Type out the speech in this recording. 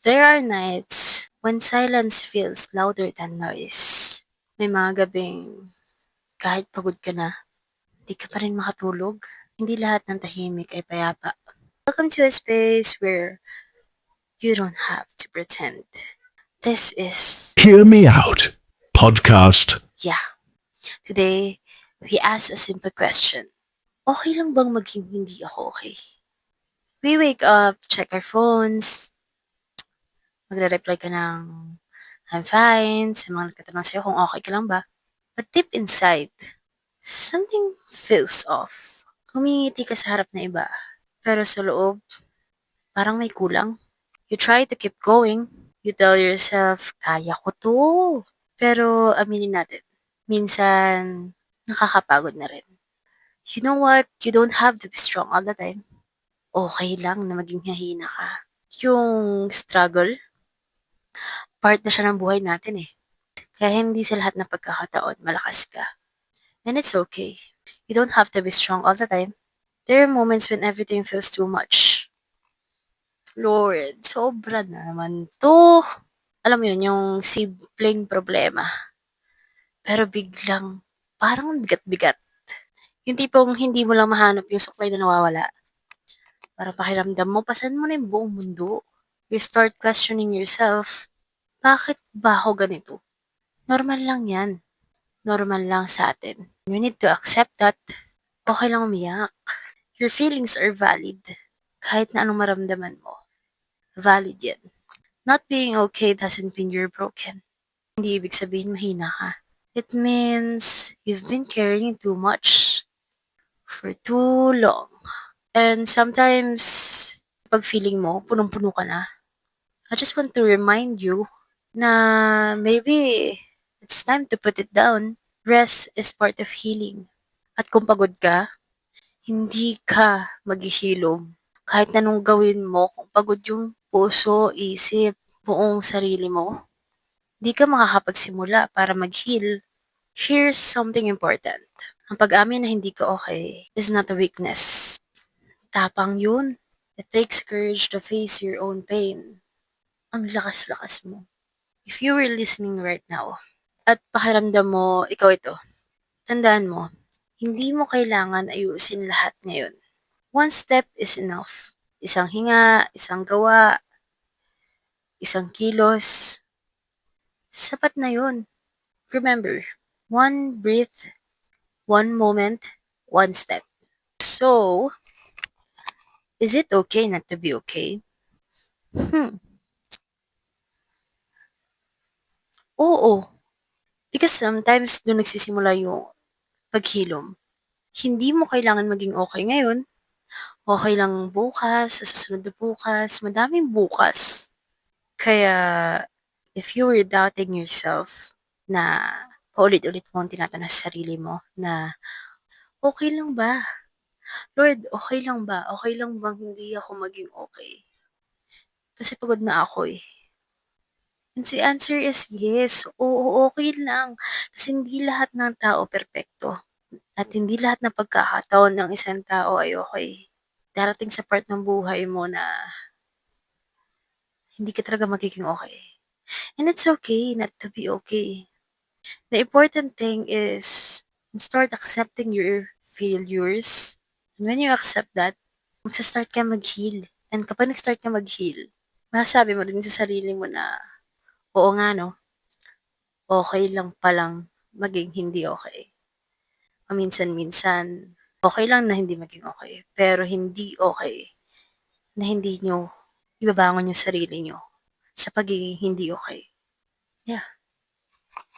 There are nights when silence feels louder than noise. May mga gabing kahit pagod ka na, di ka pa rin makatulog. Hindi lahat ng tahimik ay payapa. Welcome to a space where you don't have to pretend. This is Hear Me Out podcast. Yeah. Today, we ask a simple question. Okay lang bang maging hindi ako okay? We wake up, check our phones, magre-reply ka ng I'm fine, sa mga nagtatanong sa'yo kung okay ka lang ba. But deep inside, something feels off. Humingiti ka sa harap ng iba, pero sa loob, parang may kulang. You try to keep going. You tell yourself, kaya ko to. Pero aminin natin, minsan nakakapagod na rin. You know what? You don't have to be strong all the time. Okay lang na maging hahina ka. Yung struggle, part na siya ng buhay natin eh. Kaya hindi sa lahat ng pagkakataon malakas ka. And it's okay. You don't have to be strong all the time. There are moments when everything feels too much. Lord, sobra na naman 'to. Alam mo 'yun, yung simpleng problema, pero biglang parang ang bigat-bigat. Yung tipong hindi mo lang mahanap yung suklay na nawawala. Parang pakiramdam mo pasan mo na yung buong mundo. You start questioning yourself, "Bakit ba ako ganito?" Normal lang 'yan, normal lang sa atin. You need to accept that. Okey lang umiyak. Your feelings are valid. Kahit na anong maramdaman mo, valid 'yan. Not being okay doesn't mean you're broken. Hindi ibig sabihin mahina ka. It means you've been carrying too much for too long. And sometimes, pag feeling mo, punong-puno ka na, I just want to remind you na maybe it's time to put it down. Rest is part of healing. At kung pagod ka, hindi ka maghihilom. Kahit anong gawin mo, kung pagod yung puso, isip, buong sarili mo, di ka makakapagsimula para mag-heal. Here's something important. Ang pag-amin na hindi ka okay is not a weakness. Tapang yun. It takes courage to face your own pain. Ang lakas-lakas mo. If you were listening right now, at pakiramdam mo, ikaw ito, tandaan mo, hindi mo kailangan ayusin lahat ngayon. One step is enough. Isang hinga, isang gawa, isang kilos, sapat na yun. Remember, one breath, one moment, one step. So, is it okay not to be okay? Oo. Because sometimes doon nagsisimula yung paghilom. Hindi mo kailangan maging okay ngayon. Okay lang bukas, sa susunod na bukas, madaming bukas. Kaya, if you were doubting yourself na paulit-ulit mong tinatanong sa sarili mo na, okay lang ba? Lord, okay lang ba? Okay lang bang hindi ako maging okay? Kasi pagod na ako eh. And the answer is yes. Oo, okay lang. Kasi hindi lahat ng tao perpekto. At hindi lahat ng pagkakataon ng isang tao ay okay. Darating sa part ng buhay mo na hindi ka talaga magiging okay. And it's okay not to be okay. The important thing is start accepting your failures. And when you accept that, magsa-start ka mag-heal. And kapag nag-start ka mag-heal, masasabi mo rin sa sarili mo na, oo nga no, okay lang palang maging hindi okay. Paminsan-minsan, okay lang na hindi maging okay, pero hindi okay na hindi niyo ibabangon yung sarili niyo sa pagiging hindi okay. Yeah.